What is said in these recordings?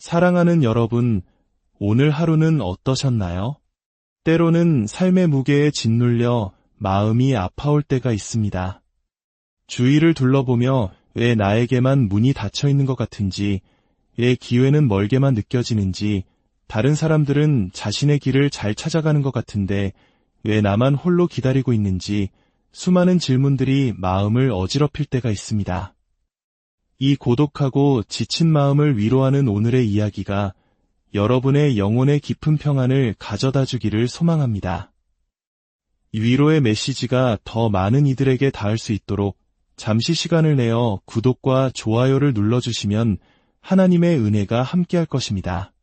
사랑하는 여러분, 오늘 하루는 어떠셨나요? 때로는 삶의 무게에 짓눌려 마음이 아파올 때가 있습니다. 주위를 둘러보며 왜 나에게만 문이 닫혀 있는 것 같은지, 왜 기회는 멀게만 느껴지는지, 다른 사람들은 자신의 길을 잘 찾아가는 것 같은데 왜 나만 홀로 기다리고 있는지 수많은 질문들이 마음을 어지럽힐 때가 있습니다. 이 고독하고 지친 마음을 위로하는 오늘의 이야기가 여러분의 영혼의 깊은 평안을 가져다 주기를 소망합니다. 위로의 메시지가 더 많은 이들에게 닿을 수 있도록 잠시 시간을 내어 구독과 좋아요를 눌러주시면 하나님의 은혜가 함께할 것입니다.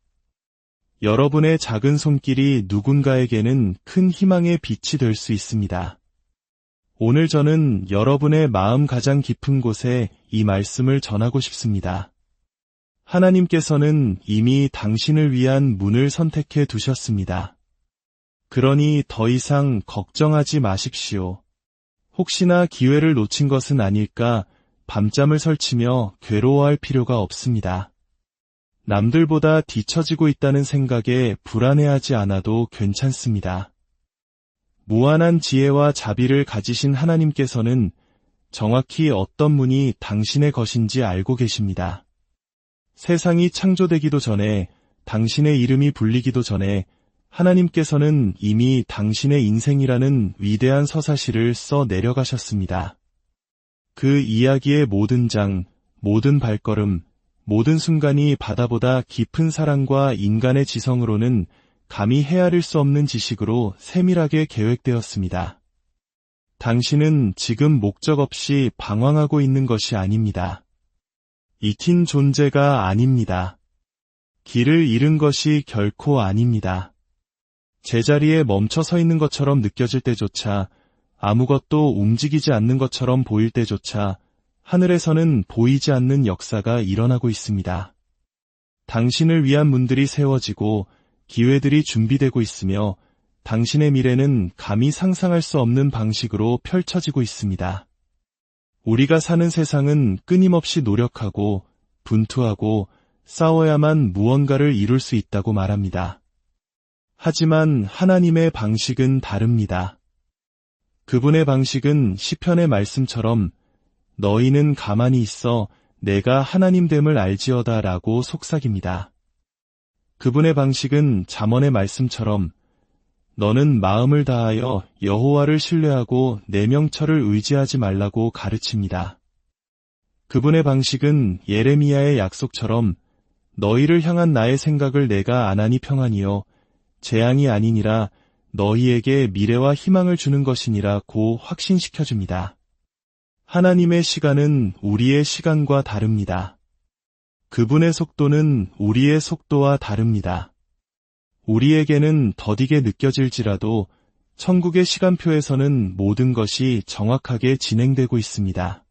여러분의 작은 손길이 누군가에게는 큰 희망의 빛이 될 수 있습니다. 오늘 저는 여러분의 마음 가장 깊은 곳에 이 말씀을 전하고 싶습니다. 하나님께서는 이미 당신을 위한 문을 선택해 두셨습니다. 그러니 더 이상 걱정하지 마십시오. 혹시나 기회를 놓친 것은 아닐까 밤잠을 설치며 괴로워할 필요가 없습니다. 남들보다 뒤처지고 있다는 생각에 불안해하지 않아도 괜찮습니다. 무한한 지혜와 자비를 가지신 하나님께서는 정확히 어떤 문이 당신의 것인지 알고 계십니다. 세상이 창조되기도 전에, 당신의 이름이 불리기도 전에 하나님께서는 이미 당신의 인생이라는 위대한 서사시를 써 내려가셨습니다. 그 이야기의 모든 장, 모든 발걸음, 모든 순간이 바다보다 깊은 사랑과 인간의 지성으로는 감히 헤아릴 수 없는 지식으로 세밀하게 계획되었습니다. 당신은 지금 목적 없이 방황하고 있는 것이 아닙니다. 잊힌 존재가 아닙니다. 길을 잃은 것이 결코 아닙니다. 제자리에 멈춰 서 있는 것처럼 느껴질 때조차, 아무것도 움직이지 않는 것처럼 보일 때조차 하늘에서는 보이지 않는 역사가 일어나고 있습니다. 당신을 위한 문들이 세워지고 기회들이 준비되고 있으며 당신의 미래는 감히 상상할 수 없는 방식으로 펼쳐지고 있습니다. 우리가 사는 세상은 끊임없이 노력하고 분투하고 싸워야만 무언가를 이룰 수 있다고 말합니다. 하지만 하나님의 방식은 다릅니다. 그분의 방식은 시편의 말씀처럼 너희는 가만히 있어 내가 하나님됨을 알지어다 라고 속삭입니다. 그분의 방식은 잠언의 말씀처럼 너는 마음을 다하여 여호와를 신뢰하고 내 명철을 의지하지 말라고 가르칩니다. 그분의 방식은 예레미야의 약속처럼 너희를 향한 나의 생각을 내가 아나니 평안이요 재앙이 아니니라 너희에게 미래와 희망을 주는 것이니라고 확신시켜줍니다. 하나님의 시간은 우리의 시간과 다릅니다. 그분의 속도는 우리의 속도와 다릅니다. 우리에게는 더디게 느껴질지라도 천국의 시간표에서는 모든 것이 정확하게 진행되고 있습니다.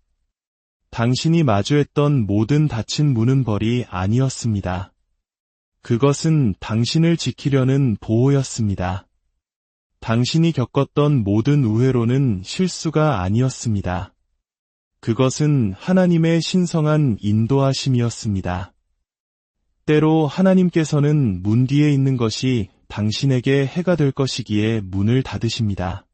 당신이 마주했던 모든 닫힌 문은 벌이 아니었습니다. 그것은 당신을 지키려는 보호였습니다. 당신이 겪었던 모든 우회로는 실수가 아니었습니다. 그것은 하나님의 신성한 인도하심이었습니다. 때로 하나님께서는 문 뒤에 있는 것이 당신에게 해가 될 것이기에 문을 닫으십니다.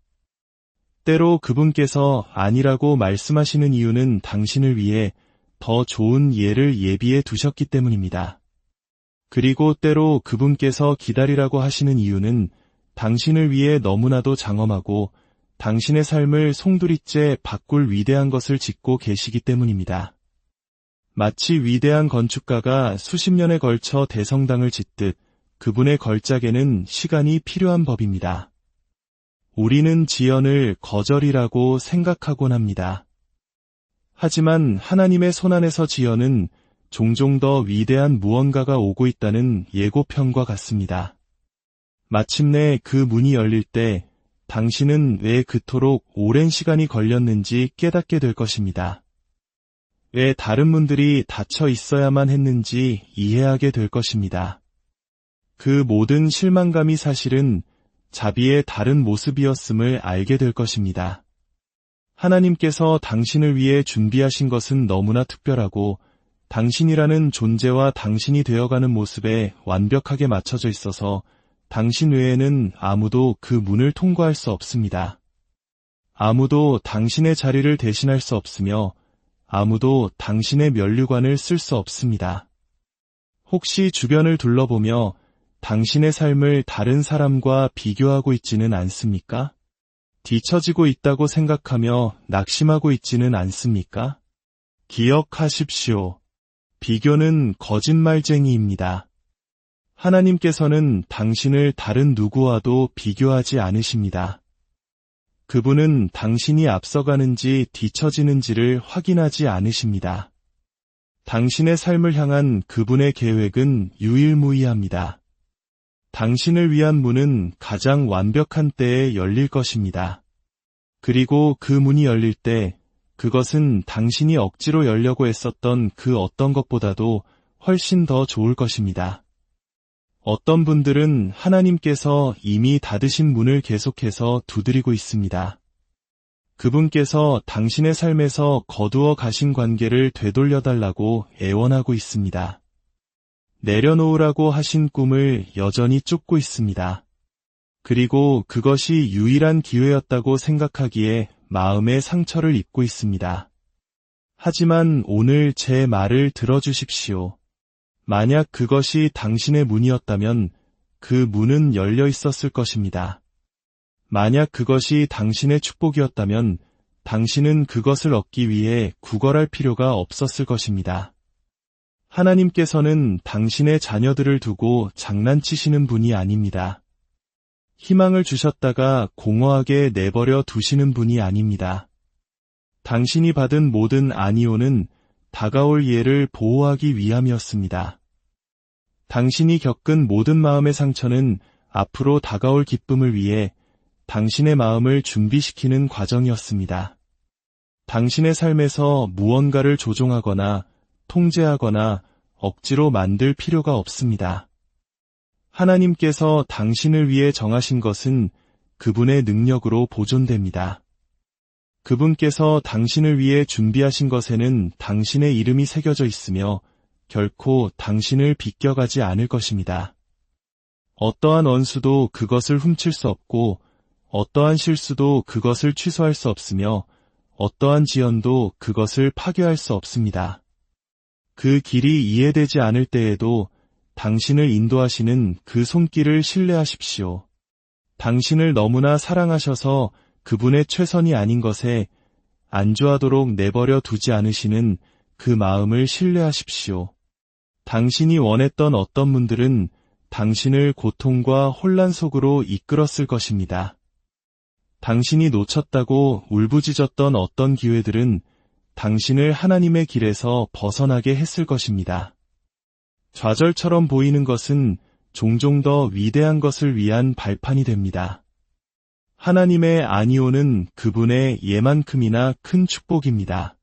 때로 그분께서 아니라고 말씀하시는 이유는 당신을 위해 더 좋은 예를 예비해 두셨기 때문입니다. 그리고 때로 그분께서 기다리라고 하시는 이유는 당신을 위해 너무나도 장엄하고 당신의 삶을 송두리째 바꿀 위대한 것을 짓고 계시기 때문입니다. 마치 위대한 건축가가 수십 년에 걸쳐 대성당을 짓듯 그분의 걸작에는 시간이 필요한 법입니다. 우리는 지연을 거절이라고 생각하곤 합니다. 하지만 하나님의 손안에서 지연은 종종 더 위대한 무언가가 오고 있다는 예고편과 같습니다. 마침내 그 문이 열릴 때 당신은 왜 그토록 오랜 시간이 걸렸는지 깨닫게 될 것입니다. 왜 다른 문들이 닫혀 있어야만 했는지 이해하게 될 것입니다. 그 모든 실망감이 사실은 자비의 다른 모습이었음을 알게 될 것입니다. 하나님께서 당신을 위해 준비하신 것은 너무나 특별하고 당신이라는 존재와 당신이 되어가는 모습에 완벽하게 맞춰져 있어서 당신 외에는 아무도 그 문을 통과할 수 없습니다. 아무도 당신의 자리를 대신할 수 없으며 아무도 당신의 면류관을 쓸 수 없습니다. 혹시 주변을 둘러보며 당신의 삶을 다른 사람과 비교하고 있지는 않습니까? 뒤처지고 있다고 생각하며 낙심하고 있지는 않습니까? 기억하십시오. 비교는 거짓말쟁이입니다. 하나님께서는 당신을 다른 누구와도 비교하지 않으십니다. 그분은 당신이 앞서가는지 뒤처지는지를 확인하지 않으십니다. 당신의 삶을 향한 그분의 계획은 유일무이합니다. 당신을 위한 문은 가장 완벽한 때에 열릴 것입니다. 그리고 그 문이 열릴 때 그것은 당신이 억지로 열려고 했었던 그 어떤 것보다도 훨씬 더 좋을 것입니다. 어떤 분들은 하나님께서 이미 닫으신 문을 계속해서 두드리고 있습니다. 그분께서 당신의 삶에서 거두어 가신 관계를 되돌려달라고 애원하고 있습니다. 내려놓으라고 하신 꿈을 여전히 쫓고 있습니다. 그리고 그것이 유일한 기회였다고 생각하기에 마음의 상처를 입고 있습니다. 하지만 오늘 제 말을 들어주십시오. 만약 그것이 당신의 문이었다면 그 문은 열려 있었을 것입니다. 만약 그것이 당신의 축복이었다면 당신은 그것을 얻기 위해 구걸할 필요가 없었을 것입니다. 하나님께서는 당신의 자녀들을 두고 장난치시는 분이 아닙니다. 희망을 주셨다가 공허하게 내버려 두시는 분이 아닙니다. 당신이 받은 모든 아니오는 다가올 예를 보호하기 위함이었습니다. 당신이 겪은 모든 마음의 상처는 앞으로 다가올 기쁨을 위해 당신의 마음을 준비시키는 과정이었습니다. 당신의 삶에서 무언가를 조종하거나 통제하거나 억지로 만들 필요가 없습니다. 하나님께서 당신을 위해 정하신 것은 그분의 능력으로 보존됩니다. 그분께서 당신을 위해 준비하신 것에는 당신의 이름이 새겨져 있으며 결코 당신을 비껴가지 않을 것입니다. 어떠한 원수도 그것을 훔칠 수 없고 어떠한 실수도 그것을 취소할 수 없으며 어떠한 지연도 그것을 파괴할 수 없습니다. 그 길이 이해되지 않을 때에도 당신을 인도하시는 그 손길을 신뢰하십시오. 당신을 너무나 사랑하셔서 그분의 최선이 아닌 것에 안주하도록 내버려 두지 않으시는 그 마음을 신뢰하십시오. 당신이 원했던 어떤 분들은 당신을 고통과 혼란 속으로 이끌었을 것입니다. 당신이 놓쳤다고 울부짖었던 어떤 기회들은 당신을 하나님의 길에서 벗어나게 했을 것입니다. 좌절처럼 보이는 것은 종종 더 위대한 것을 위한 발판이 됩니다. 하나님의 아니오는 그분의 예만큼이나 큰 축복입니다.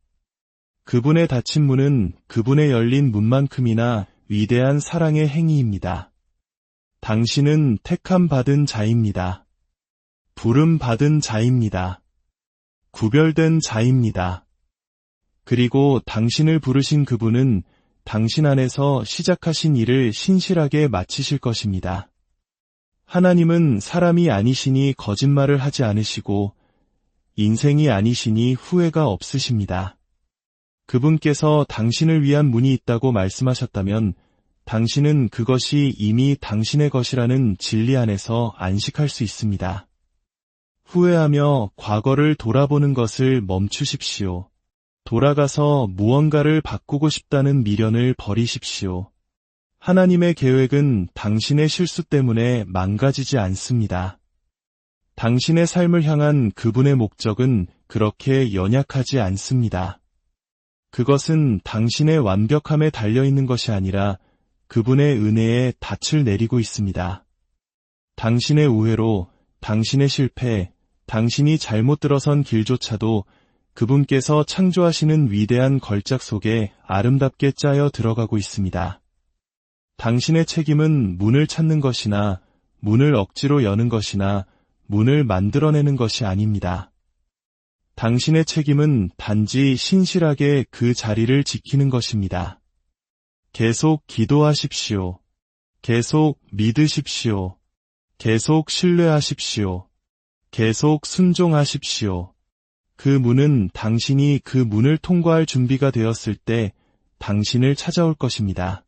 그분의 닫힌 문은 그분의 열린 문만큼이나 위대한 사랑의 행위입니다. 당신은 택함 받은 자입니다. 부름 받은 자입니다. 구별된 자입니다. 그리고 당신을 부르신 그분은 당신 안에서 시작하신 일을 신실하게 마치실 것입니다. 하나님은 사람이 아니시니 거짓말을 하지 않으시고 인생이 아니시니 후회가 없으십니다. 그분께서 당신을 위한 문이 있다고 말씀하셨다면 당신은 그것이 이미 당신의 것이라는 진리 안에서 안식할 수 있습니다. 후회하며 과거를 돌아보는 것을 멈추십시오. 돌아가서 무언가를 바꾸고 싶다는 미련을 버리십시오. 하나님의 계획은 당신의 실수 때문에 망가지지 않습니다. 당신의 삶을 향한 그분의 목적은 그렇게 연약하지 않습니다. 그것은 당신의 완벽함에 달려있는 것이 아니라 그분의 은혜에 닻을 내리고 있습니다. 당신의 우회로, 당신의 실패, 당신이 잘못 들어선 길조차도 그분께서 창조하시는 위대한 걸작 속에 아름답게 짜여 들어가고 있습니다. 당신의 책임은 문을 찾는 것이나 문을 억지로 여는 것이나 문을 만들어내는 것이 아닙니다. 당신의 책임은 단지 신실하게 그 자리를 지키는 것입니다. 계속 기도하십시오. 계속 믿으십시오. 계속 신뢰하십시오. 계속 순종하십시오. 그 문은 당신이 그 문을 통과할 준비가 되었을 때 당신을 찾아올 것입니다.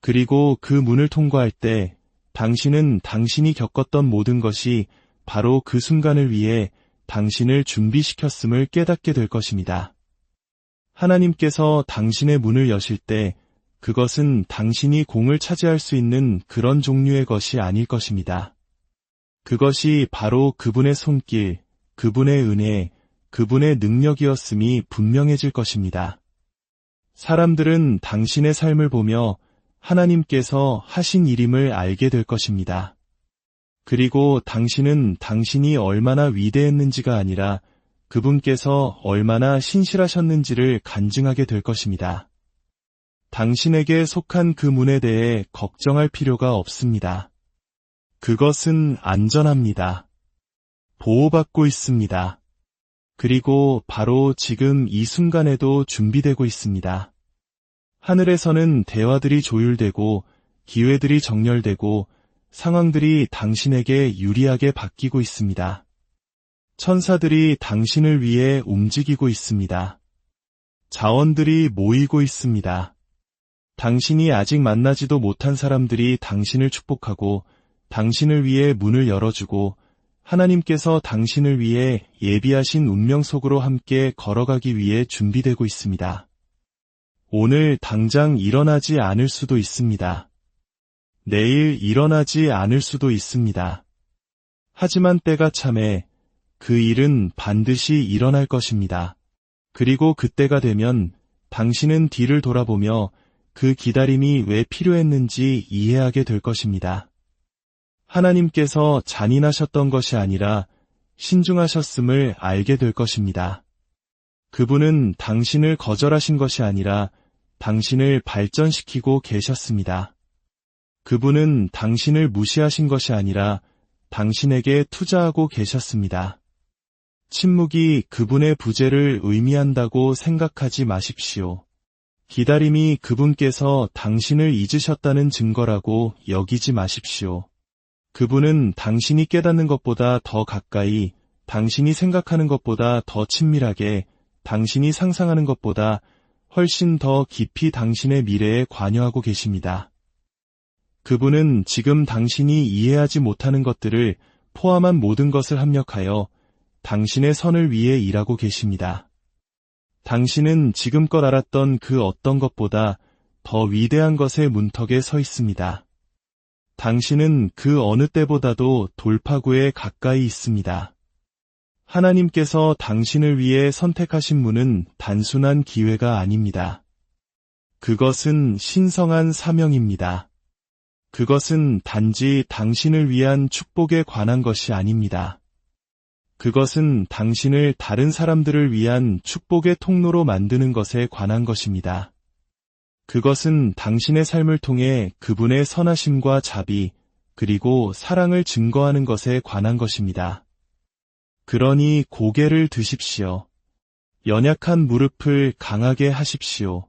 그리고 그 문을 통과할 때 당신은 당신이 겪었던 모든 것이 바로 그 순간을 위해 당신을 준비시켰음을 깨닫게 될 것입니다. 하나님께서 당신의 문을 여실 때 그것은 당신이 공을 차지할 수 있는 그런 종류의 것이 아닐 것입니다. 그것이 바로 그분의 손길, 그분의 은혜, 그분의 능력이었음이 분명해질 것입니다. 사람들은 당신의 삶을 보며 하나님께서 하신 일임을 알게 될 것입니다. 그리고 당신은 당신이 얼마나 위대했는지가 아니라 그분께서 얼마나 신실하셨는지를 간증하게 될 것입니다. 당신에게 속한 그 문에 대해 걱정할 필요가 없습니다. 그것은 안전합니다. 보호받고 있습니다. 그리고 바로 지금 이 순간에도 준비되고 있습니다. 하늘에서는 대화들이 조율되고 기회들이 정렬되고 상황들이 당신에게 유리하게 바뀌고 있습니다. 천사들이 당신을 위해 움직이고 있습니다. 자원들이 모이고 있습니다. 당신이 아직 만나지도 못한 사람들이 당신을 축복하고 당신을 위해 문을 열어주고 하나님께서 당신을 위해 예비하신 운명 속으로 함께 걸어가기 위해 준비되고 있습니다. 오늘 당장 일어나지 않을 수도 있습니다. 내일 일어나지 않을 수도 있습니다. 하지만 때가 참에 그 일은 반드시 일어날 것입니다. 그리고 그때가 되면 당신은 뒤를 돌아보며 그 기다림이 왜 필요했는지 이해하게 될 것입니다. 하나님께서 잔인하셨던 것이 아니라 신중하셨음을 알게 될 것입니다. 그분은 당신을 거절하신 것이 아니라 당신을 발전시키고 계셨습니다. 그분은 당신을 무시하신 것이 아니라 당신에게 투자하고 계셨습니다. 침묵이 그분의 부재를 의미한다고 생각하지 마십시오. 기다림이 그분께서 당신을 잊으셨다는 증거라고 여기지 마십시오. 그분은 당신이 깨닫는 것보다 더 가까이, 당신이 생각하는 것보다 더 친밀하게, 당신이 상상하는 것보다 훨씬 더 깊이 당신의 미래에 관여하고 계십니다. 그분은 지금 당신이 이해하지 못하는 것들을 포함한 모든 것을 합력하여 당신의 선을 위해 일하고 계십니다. 당신은 지금껏 알았던 그 어떤 것보다 더 위대한 것의 문턱에 서 있습니다. 당신은 그 어느 때보다도 돌파구에 가까이 있습니다. 하나님께서 당신을 위해 선택하신 문은 단순한 기회가 아닙니다. 그것은 신성한 사명입니다. 그것은 단지 당신을 위한 축복에 관한 것이 아닙니다. 그것은 당신을 다른 사람들을 위한 축복의 통로로 만드는 것에 관한 것입니다. 그것은 당신의 삶을 통해 그분의 선하심과 자비, 그리고 사랑을 증거하는 것에 관한 것입니다. 그러니 고개를 드십시오. 연약한 무릎을 강하게 하십시오.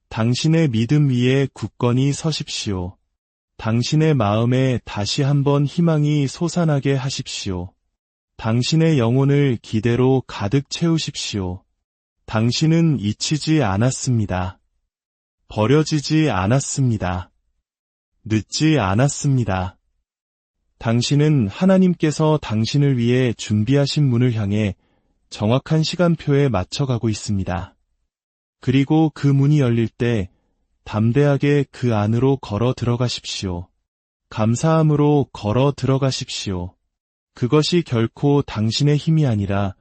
당신의 믿음 위에 굳건히 서십시오. 당신의 마음에 다시 한번 희망이 솟아나게 하십시오. 당신의 영혼을 기대로 가득 채우십시오. 당신은 잊히지 않았습니다. 버려지지 않았습니다. 늦지 않았습니다. 당신은 하나님께서 당신을 위해 준비하신 문을 향해 정확한 시간표에 맞춰가고 있습니다. 그리고 그 문이 열릴 때 담대하게 그 안으로 걸어 들어가십시오. 감사함으로 걸어 들어가십시오. 그것이 결코 당신의 힘이 아니라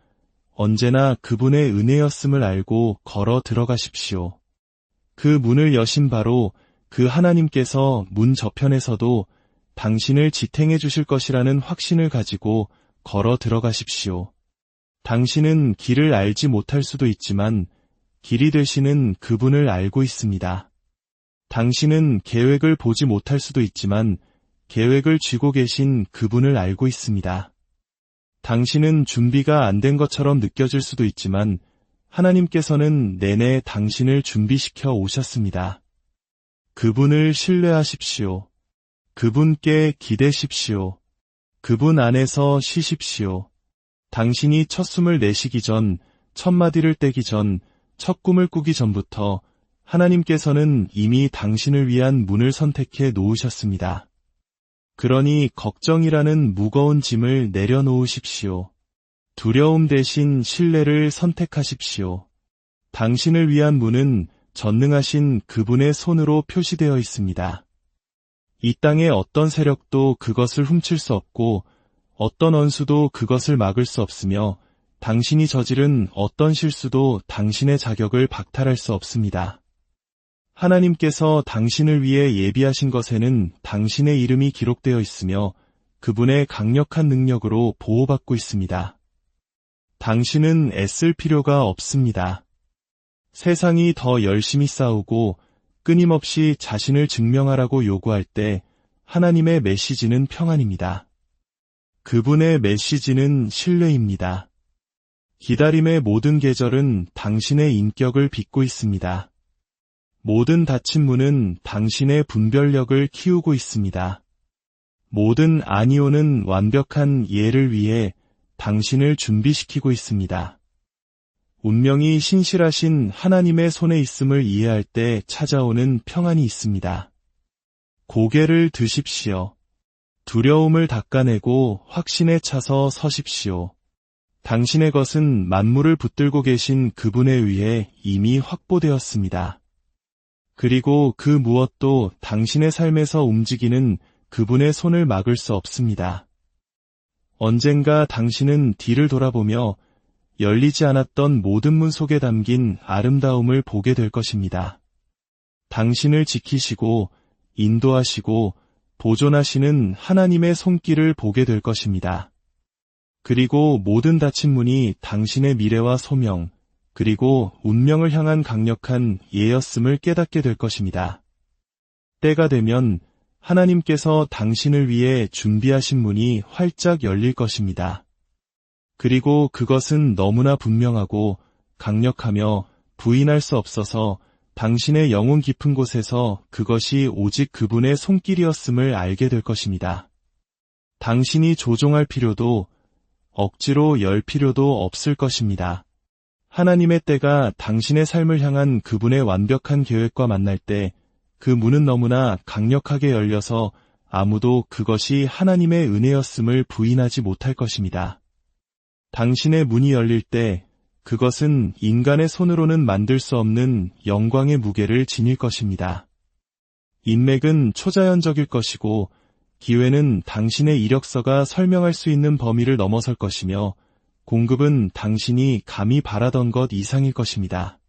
언제나 그분의 은혜였음을 알고 걸어 들어가십시오. 그 문을 여신 바로 그 하나님께서 문 저편에서도 당신을 지탱해 주실 것이라는 확신을 가지고 걸어 들어가십시오. 당신은 길을 알지 못할 수도 있지만 길이 되시는 그분을 알고 있습니다. 당신은 계획을 보지 못할 수도 있지만 계획을 쥐고 계신 그분을 알고 있습니다. 당신은 준비가 안 된 것처럼 느껴질 수도 있지만 하나님께서는 내내 당신을 준비시켜 오셨습니다. 그분을 신뢰하십시오. 그분께 기대십시오. 그분 안에서 쉬십시오. 당신이 첫 숨을 내쉬기 전, 첫 마디를 떼기 전, 첫 꿈을 꾸기 전부터 하나님께서는 이미 당신을 위한 문을 선택해 놓으셨습니다. 그러니 걱정이라는 무거운 짐을 내려놓으십시오. 두려움 대신 신뢰를 선택하십시오. 당신을 위한 문은 전능하신 그분의 손으로 표시되어 있습니다. 이 땅의 어떤 세력도 그것을 훔칠 수 없고 어떤 원수도 그것을 막을 수 없으며 당신이 저지른 어떤 실수도 당신의 자격을 박탈할 수 없습니다. 하나님께서 당신을 위해 예비하신 것에는 당신의 이름이 기록되어 있으며 그분의 강력한 능력으로 보호받고 있습니다. 당신은 애쓸 필요가 없습니다. 세상이 더 열심히 싸우고 끊임없이 자신을 증명하라고 요구할 때 하나님의 메시지는 평안입니다. 그분의 메시지는 신뢰입니다. 기다림의 모든 계절은 당신의 인격을 빚고 있습니다. 모든 닫힌 문은 당신의 분별력을 키우고 있습니다. 모든 아니오는 완벽한 예를 위해 당신을 준비시키고 있습니다. 운명이 신실하신 하나님의 손에 있음을 이해할 때 찾아오는 평안이 있습니다. 고개를 드십시오. 두려움을 닦아내고 확신에 차서 서십시오. 당신의 것은 만물을 붙들고 계신 그분에 의해 이미 확보되었습니다. 그리고 그 무엇도 당신의 삶에서 움직이는 그분의 손을 막을 수 없습니다. 언젠가 당신은 뒤를 돌아보며 열리지 않았던 모든 문 속에 담긴 아름다움을 보게 될 것입니다. 당신을 지키시고 인도하시고 보존하시는 하나님의 손길을 보게 될 것입니다. 그리고 모든 닫힌 문이 당신의 미래와 소명, 그리고 운명을 향한 강력한 예였음을 깨닫게 될 것입니다. 때가 되면 하나님께서 당신을 위해 준비하신 문이 활짝 열릴 것입니다. 그리고 그것은 너무나 분명하고 강력하며 부인할 수 없어서 당신의 영혼 깊은 곳에서 그것이 오직 그분의 손길이었음을 알게 될 것입니다. 당신이 조종할 필요도 억지로 열 필요도 없을 것입니다. 하나님의 때가 당신의 삶을 향한 그분의 완벽한 계획과 만날 때 그 문은 너무나 강력하게 열려서 아무도 그것이 하나님의 은혜였음을 부인하지 못할 것입니다. 당신의 문이 열릴 때 그것은 인간의 손으로는 만들 수 없는 영광의 무게를 지닐 것입니다. 인맥은 초자연적일 것이고 기회는 당신의 이력서가 설명할 수 있는 범위를 넘어설 것이며 공급은 당신이 감히 바라던 것 이상일 것입니다.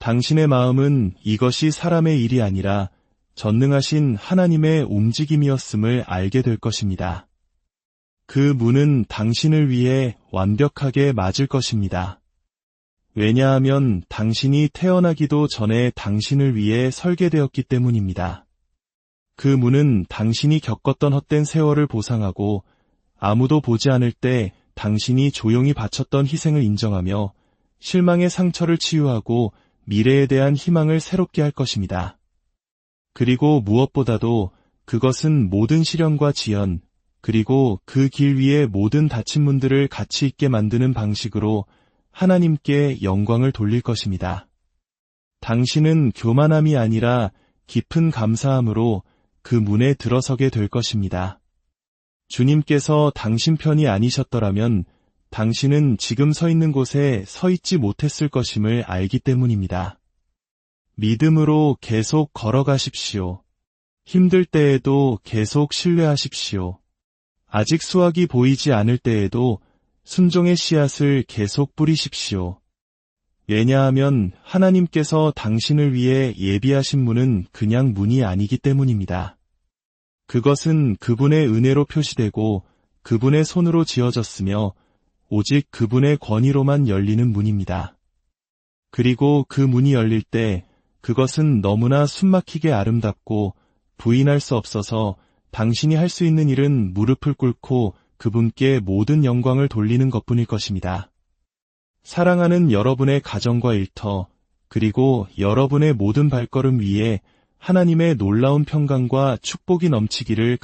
당신의 마음은 이것이 사람의 일이 아니라 전능하신 하나님의 움직임이었음을 알게 될 것입니다. 그 문은 당신을 위해 완벽하게 맞을 것입니다. 왜냐하면 당신이 태어나기도 전에 당신을 위해 설계되었기 때문입니다. 그 문은 당신이 겪었던 헛된 세월을 보상하고 아무도 보지 않을 때 당신이 조용히 바쳤던 희생을 인정하며 실망의 상처를 치유하고 미래에 대한 희망을 새롭게 할 것입니다. 그리고 무엇보다도 그것은 모든 시련과 지연, 그리고 그 길 위에 모든 닫힌 문들을 가치 있게 만드는 방식으로 하나님께 영광을 돌릴 것입니다. 당신은 교만함이 아니라 깊은 감사함으로 그 문에 들어서게 될 것입니다. 주님께서 당신 편이 아니셨더라면 당신은 지금 서 있는 곳에 서 있지 못했을 것임을 알기 때문입니다. 믿음으로 계속 걸어가십시오. 힘들 때에도 계속 신뢰하십시오. 아직 수확이 보이지 않을 때에도 순종의 씨앗을 계속 뿌리십시오. 왜냐하면 하나님께서 당신을 위해 예비하신 문은 그냥 문이 아니기 때문입니다. 그것은 그분의 은혜로 표시되고 그분의 손으로 지어졌으며 오직 그분의 권위로만 열리는 문입니다. 그리고 그 문이 열릴 때 그것은 너무나 숨막히게 아름답고 부인할 수 없어서 당신이 할 수 있는 일은 무릎을 꿇고 그분께 모든 영광을 돌리는 것뿐일 것입니다. 사랑하는 여러분의 가정과 일터, 그리고 여러분의 모든 발걸음 위에 하나님의 놀라운 평강과 축복이 넘치기를